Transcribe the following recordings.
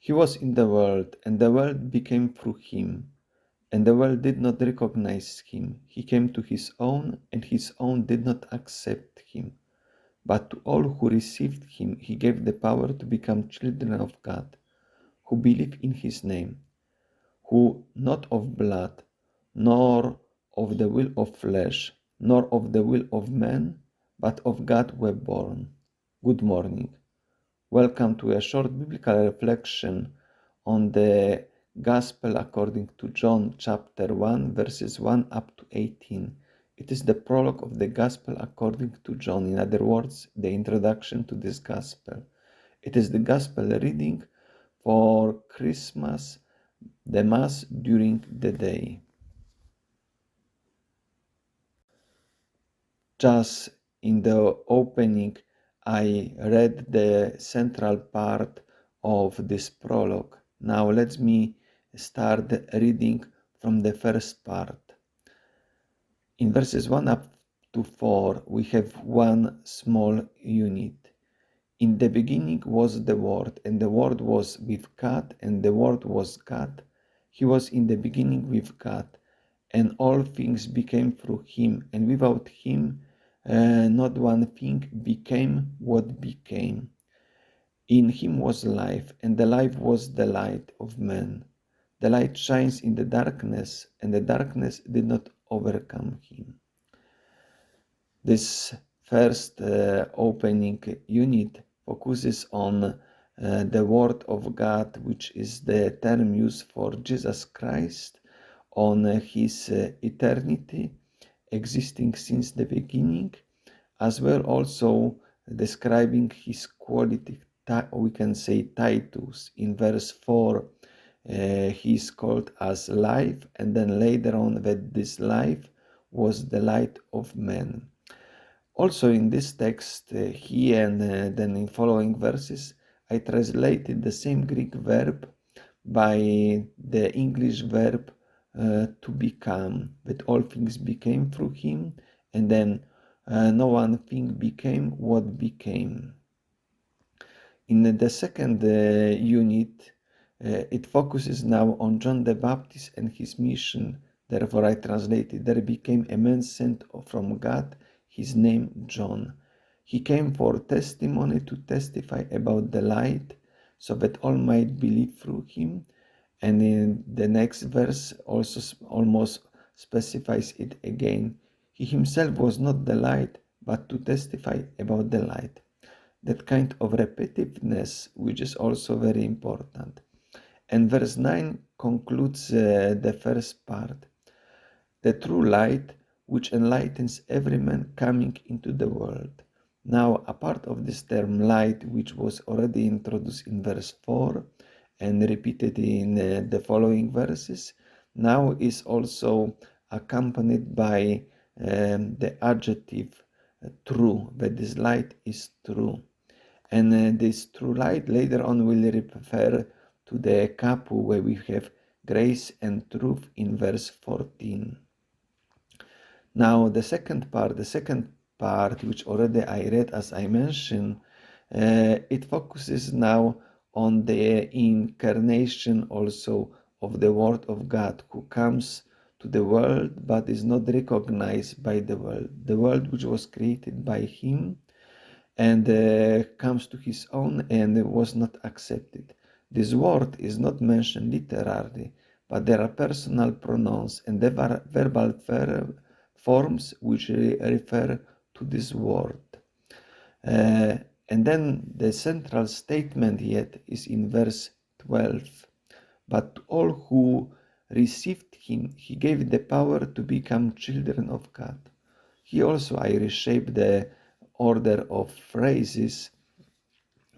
He was in the world, and the world became through him, and the world did not recognize him. He came to his own, and his own did not accept him. But to all who received him, he gave the power to become children of God, who believe in his name, who not of blood, nor of the will of flesh, nor of the will of man, but of God were born. Good morning. Welcome to a short biblical reflection on the Gospel according to John chapter 1 verses 1 up to 18. It is the prologue of the Gospel according to John, in other words, the introduction to this Gospel. It is the Gospel reading for Christmas, the Mass during the day. Just in the opening, I read the central part of this prologue. Now let me start reading from the first part. In verses 1 up to 4, we have one small unit. In the beginning was the Word, and the Word was with God, and the Word was God. He was in the beginning with God, and all things became through him, and without him not one thing became what became. In him was life, and the life was the light of men. The light shines in the darkness, and the darkness did not overcome him. This first opening unit focuses on the Word of God, which is the term used for Jesus Christ, on his eternity, existing since the beginning, as well also describing his quality, we can say titles. In verse 4, he is called as life, and then later on that this life was the light of men. Also in this text, here and then in following verses, I translated the same Greek verb by the English verb to become, that all things became through him, and then no one thing became what became. In the second unit, it focuses now on John the Baptist and his mission. Therefore, I translated, there became a man sent from God, his name John. He came for testimony, to testify about the light, so that all might believe through him. And in the next verse also almost specifies it again. He himself was not the light, but to testify about the light. That kind of repetitiveness, which is also very important. And verse 9 concludes the first part. The true light, which enlightens every man coming into the world. Now, a part of this term light, which was already introduced in verse 4 and repeated in the following verses, now is also accompanied by the adjective true, that this light is true. And this true light later on will refer to the couple where we have grace and truth in verse 14. Now the second part, which already I read as I mentioned, it focuses now on the incarnation also of the Word of God, who comes to the world but is not recognized by the world which was created by him, and comes to his own and was not accepted. This word is not mentioned literally, but there are personal pronouns and the verbal forms which refer to this word. And then the central statement yet is in verse 12. But to all who received him, he gave the power to become children of God. Here also I reshape the order of phrases,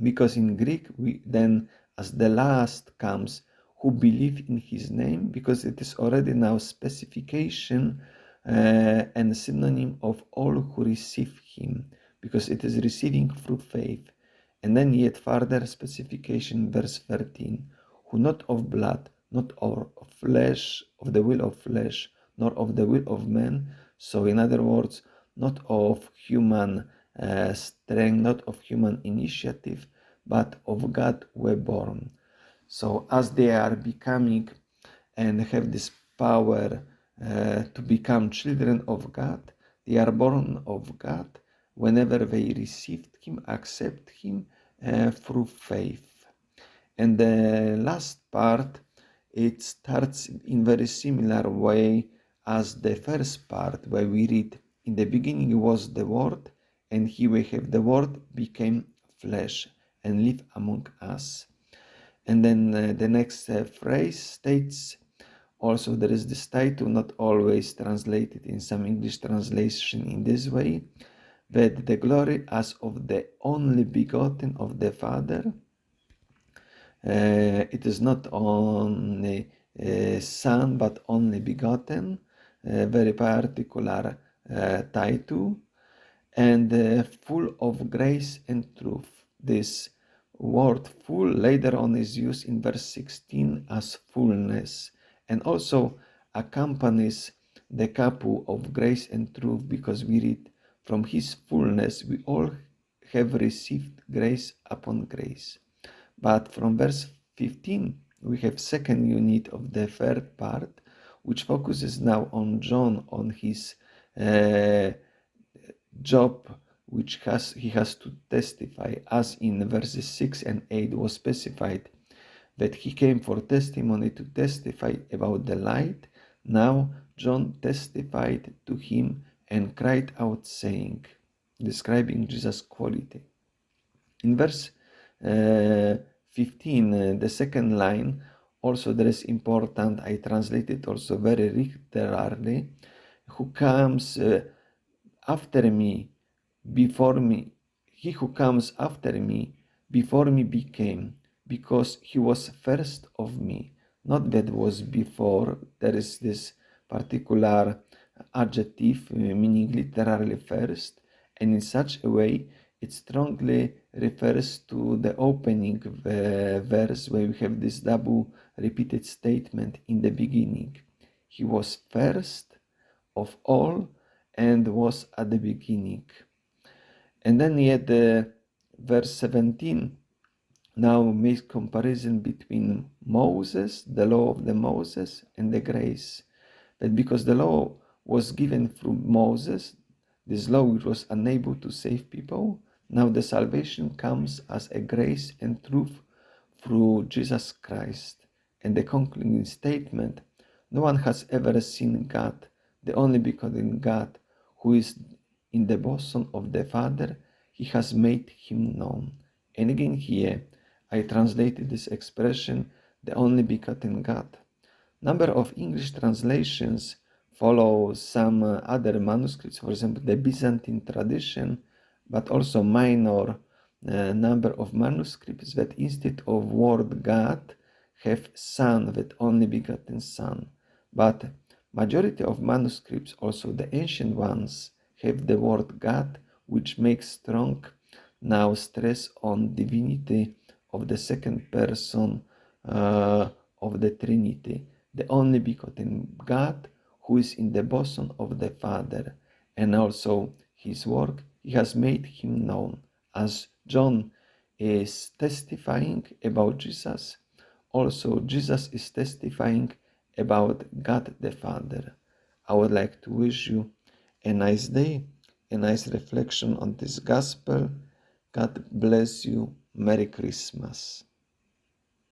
because in Greek we then as the last comes who believe in his name, because it is already now specification and synonym of all who receive him, because it is receiving through faith. And then yet further specification, verse 13, who not of blood, not of flesh, of the will of flesh, nor of the will of man. So in other words, not of human strength, not of human initiative, but of God were born. So as they are becoming and have this power to become children of God, they are born of God whenever they received Him, accept Him through faith. And the last part, it starts in very similar way as the first part, where we read, "In the beginning was the Word, and here we have the Word became flesh and lived among us." And then the next phrase states, also there is this title, not always translated in some English translation in this way, that the glory as of the only begotten of the Father. It is not only Son, but only begotten, very particular title, and full of grace and truth. This word full later on is used in verse 16 as fullness, and also accompanies the couple of grace and truth, because we read, "From his fullness we all have received grace upon grace." But from verse 15 we have second unit of the third part, which focuses now on John, on his job which he has to testify, as in verses 6 and 8 was specified that he came for testimony, to testify about the light. Now John testified to him and cried out, saying, describing Jesus' quality. In verse 15, the second line, also there is important, I translate it also very literally, "Who comes after me, before me, he who comes after me, before me became, because he was first of me." Not that was before, there is this particular adjective meaning literally first, and in such a way it strongly refers to the opening verse, where we have this double repeated statement in the beginning. He was first of all and was at the beginning. And then yet verse 17 now makes comparison between Moses, the law of the Moses, and the grace. That because the law was given through Moses, this law which was unable to save people, now the salvation comes as a grace and truth through Jesus Christ. And the concluding statement, "No one has ever seen God, the only begotten God, who is in the bosom of the Father, he has made him known." And again here, I translated this expression, "the only begotten God." Number of English translations follow some other manuscripts, for example, the Byzantine tradition, but also minor number of manuscripts that instead of word God have Son, that only begotten Son. But majority of manuscripts, also the ancient ones, have the word God, which makes strong now stress on divinity of the second person of the Trinity, the only begotten God, who is in the bosom of the Father, and also his work, he has made him known. As John is testifying about Jesus, also Jesus is testifying about God the Father. I would like to wish you a nice day, a nice reflection on this gospel. God bless you. Merry Christmas.